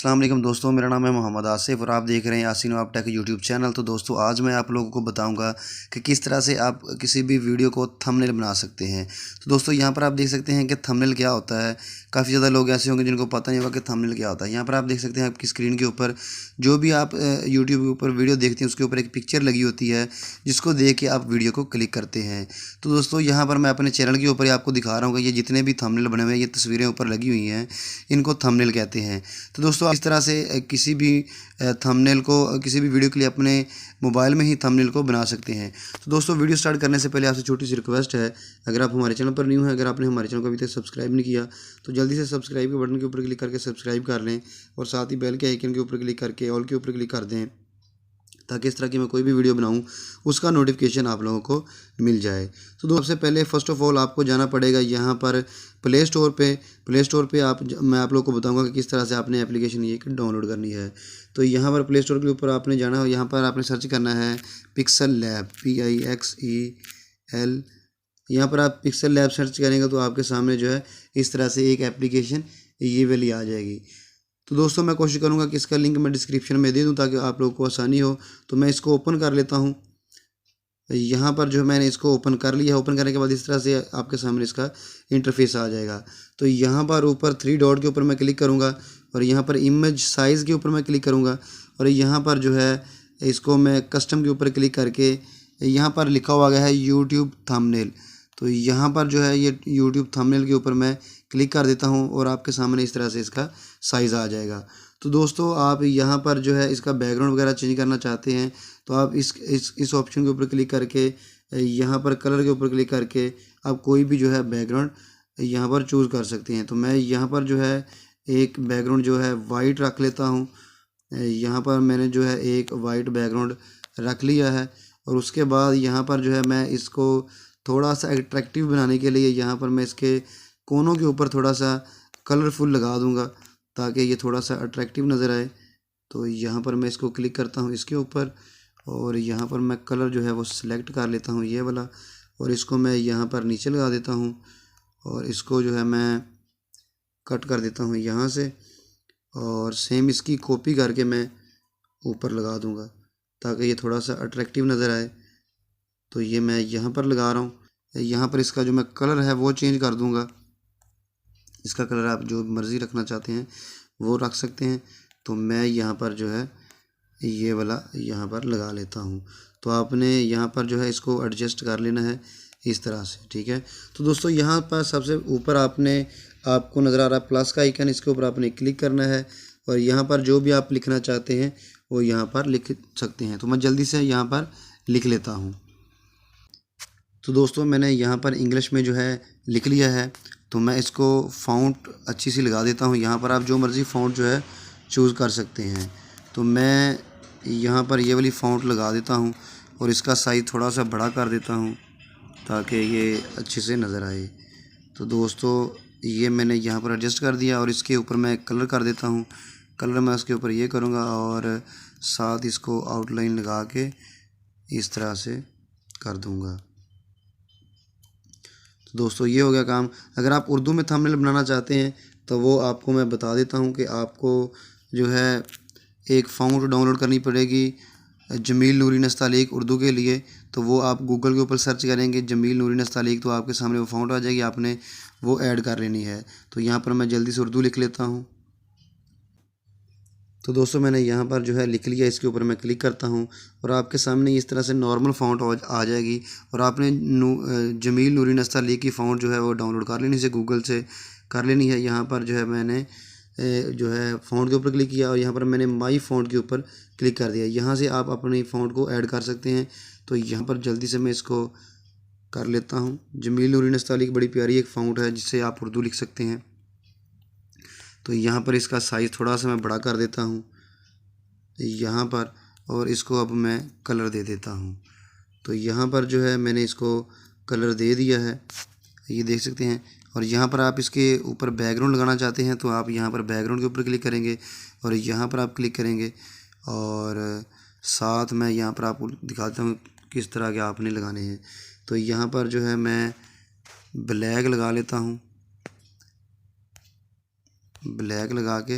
अस्सलाम वालेकुम दोस्तों, मेरा नाम है मोहम्मद आसिफ और आप देख रहे हैं यासीन आप टेक यूट्यूब चैनल। तो दोस्तों आज मैं आप लोगों को बताऊंगा कि किस तरह से आप किसी भी वीडियो को थंबनेल बना सकते हैं। तो दोस्तों यहाँ पर आप देख सकते हैं कि थंबनेल क्या होता है। काफ़ी ज़्यादा लोग ऐसे होंगे जिनको पता नहीं होगा कि थंबनेल क्या होता है। यहाँ पर आप देख सकते हैं आपकी स्क्रीन के ऊपर जो भी आप यूट्यूब के ऊपर वीडियो देखते हैं उसके ऊपर एक पिक्चर लगी होती है जिसको देख के आप वीडियो को क्लिक करते हैं। तो दोस्तों यहाँ पर मैं अपने चैनल के ऊपर आपको दिखा रहा हूँ कि ये जितने भी थंबनेल बने हुए हैं, ये तस्वीरें ऊपर लगी हुई हैं, इनको थंबनेल कहते हैं। तो दोस्तों इस तरह से किसी भी थंबनेल को किसी भी वीडियो के लिए अपने मोबाइल में ही थंबनेल को बना सकते हैं। तो दोस्तों वीडियो स्टार्ट करने से पहले आपसे छोटी सी रिक्वेस्ट है, अगर आप हमारे चैनल पर न्यू हैं, अगर आपने हमारे चैनल को अभी तक सब्सक्राइब नहीं किया तो जल्दी से सब्सक्राइब के बटन के ऊपर क्लिक करके सब्सक्राइब कर लें और साथ ही बेल के आइकन के ऊपर क्लिक करके ऑल के ऊपर क्लिक कर दें ताकि इस तरह की मैं कोई भी वीडियो बनाऊं उसका नोटिफिकेशन आप लोगों को मिल जाए। तो सबसे पहले फ़र्स्ट ऑफ़ ऑल आपको जाना पड़ेगा यहाँ पर प्ले स्टोर पे मैं आप लोगों को बताऊंगा कि किस तरह से आपने एप्लीकेशन ये डाउनलोड करनी है। तो यहाँ पर प्ले स्टोर के ऊपर आपने जाना है, यहाँ पर आपने सर्च करना है पिक्सल लैब PIXEL। यहाँ पर आप पिक्सल लैब सर्च करेंगे तो आपके सामने जो है इस तरह से एक एप्लीकेशन ये वाली आ जाएगी। तो दोस्तों मैं कोशिश करूँगा कि इसका लिंक मैं डिस्क्रिप्शन में दे दूँ ताकि आप लोगों को आसानी हो। तो मैं इसको ओपन कर लेता हूँ। यहाँ पर जो मैंने इसको ओपन कर लिया, ओपन करने के बाद इस तरह से आपके सामने इसका इंटरफेस आ जाएगा। तो यहाँ पर ऊपर 3 डॉट के ऊपर मैं क्लिक करूँगा और यहाँ पर इमेज साइज़ के ऊपर मैं क्लिक करूँगा और यहाँ पर जो है इसको मैं कस्टम के ऊपर क्लिक करके यहाँ पर लिखा हुआ गया है यूट्यूब थंबनेल। तो यहाँ पर जो है ये यूट्यूब थंबनेल के ऊपर मैं क्लिक कर देता हूँ और आपके सामने इस तरह से इसका साइज़ आ जाएगा। तो दोस्तों आप यहाँ पर जो है इसका बैकग्राउंड वगैरह चेंज करना चाहते हैं तो आप इस ऑप्शन के ऊपर क्लिक करके यहाँ पर कलर के ऊपर क्लिक करके आप कोई भी जो है बैकग्राउंड यहाँ पर चूज़ कर सकते हैं। तो मैं यहाँ पर जो है एक बैकग्राउंड जो है वाइट रख लेता हूँ। यहाँ पर मैंने जो है एक वाइट बैकग्राउंड रख लिया है और उसके बाद यहाँ पर जो है मैं इसको थोड़ा सा अट्रैक्टिव बनाने के लिए यहाँ पर मैं इसके कोनों के ऊपर थोड़ा सा कलरफुल लगा दूँगा ताकि ये थोड़ा सा अट्रैक्टिव नज़र आए। तो यहाँ पर मैं इसको क्लिक करता हूँ इसके ऊपर और यहाँ पर मैं कलर जो है वो सिलेक्ट कर लेता हूँ ये वाला और इसको मैं यहाँ पर नीचे लगा देता हूँ और इसको जो है मैं कट कर देता हूँ यहाँ से और सेम इसकी कॉपी करके मैं ऊपर लगा दूँगा ताकि ये थोड़ा सा अट्रैक्टिव नज़र आए। तो ये मैं यहाँ पर लगा रहा हूँ। यहाँ पर इसका जो मैं कलर है वो चेंज कर दूँगा। इसका कलर आप जो मर्ज़ी रखना चाहते हैं वो रख सकते हैं। तो मैं यहाँ पर जो है ये वाला यहाँ पर लगा लेता हूँ। तो आपने यहाँ पर जो है इसको एडजस्ट कर लेना है इस तरह से, ठीक है। तो दोस्तों यहाँ पर सबसे ऊपर आपको नज़र आ रहा है प्लस का आइकन, इसके ऊपर आपने क्लिक करना है और यहाँ पर जो भी आप लिखना चाहते हैं वो यहाँ पर लिख सकते हैं। तो मैं जल्दी से यहाँ पर लिख लेता हूँ। तो दोस्तों मैंने यहाँ पर इंग्लिश में जो है लिख लिया है। तो मैं इसको फ़ॉन्ट अच्छी सी लगा देता हूँ। यहाँ पर आप जो मर्ज़ी फ़ॉन्ट जो है चूज़ कर सकते हैं। तो मैं यहाँ पर ये वाली फ़ॉन्ट लगा देता हूँ और इसका साइज़ थोड़ा सा बड़ा कर देता हूँ ताकि ये अच्छे से नज़र आए। तो दोस्तों ये मैंने यहाँ पर एडजस्ट कर दिया और इसके ऊपर मैं कलर कर देता हूँ। कलर मैं उसके ऊपर ये करूँगा और साथ इसको आउटलाइन लगा के इस तरह से कर दूँगा। तो दोस्तों ये हो गया काम। अगर आप उर्दू में थंबनेल बनाना चाहते हैं तो वो आपको मैं बता देता हूँ कि आपको जो है एक फ़ॉन्ट डाउनलोड करनी पड़ेगी जमील नूरी नस्तालीक उर्दू के लिए। तो वो आप गूगल के ऊपर सर्च करेंगे जमील नूरी नस्तालीक तो आपके सामने वो फ़ॉन्ट आ जाएगी, आपने वो ऐड कर लेनी है। तो यहाँ पर मैं जल्दी से उर्दू लिख लेता हूँ। तो दोस्तों मैंने यहाँ पर जो है लिख लिया, इसके ऊपर मैं क्लिक करता हूँ और आपके सामने इस तरह से नॉर्मल फ़ॉन्ट आ जाएगी और आपने जमील नूरी नस्तालीक की फ़ॉन्ट जो है वो डाउनलोड कर लेनी से गूगल से कर लेनी है। यहाँ पर जो है मैंने जो है फ़ॉन्ट के ऊपर क्लिक किया और यहाँ पर मैंने माई फ़ॉन्ट के ऊपर क्लिक कर दिया। यहाँ से आप अपनी फ़ॉन्ट को ऐड कर सकते हैं। तो यहाँ पर जल्दी से मैं इसको कर लेता हूँ। जमील नूरी नस्तालीक बड़ी प्यारी एक फ़ॉन्ट है जिससे आप उर्दू लिख सकते हैं। तो यहाँ पर इसका साइज़ थोड़ा सा मैं बड़ा कर देता हूँ यहाँ पर और इसको अब मैं कलर दे देता हूँ। तो यहाँ पर जो है मैंने इसको कलर दे दिया है, ये देख सकते हैं। और यहाँ पर आप इसके ऊपर बैकग्राउंड लगाना चाहते हैं तो आप यहाँ पर बैकग्राउंड के ऊपर क्लिक करेंगे और यहाँ पर आप क्लिक करेंगे और साथ मैं यहाँ पर आपको दिखाता हूँ किस तरह के आपने लगाने हैं। तो यहाँ पर जो है मैं ब्लैक लगा लेता हूँ, ब्लैक लगा के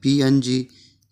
PNG۔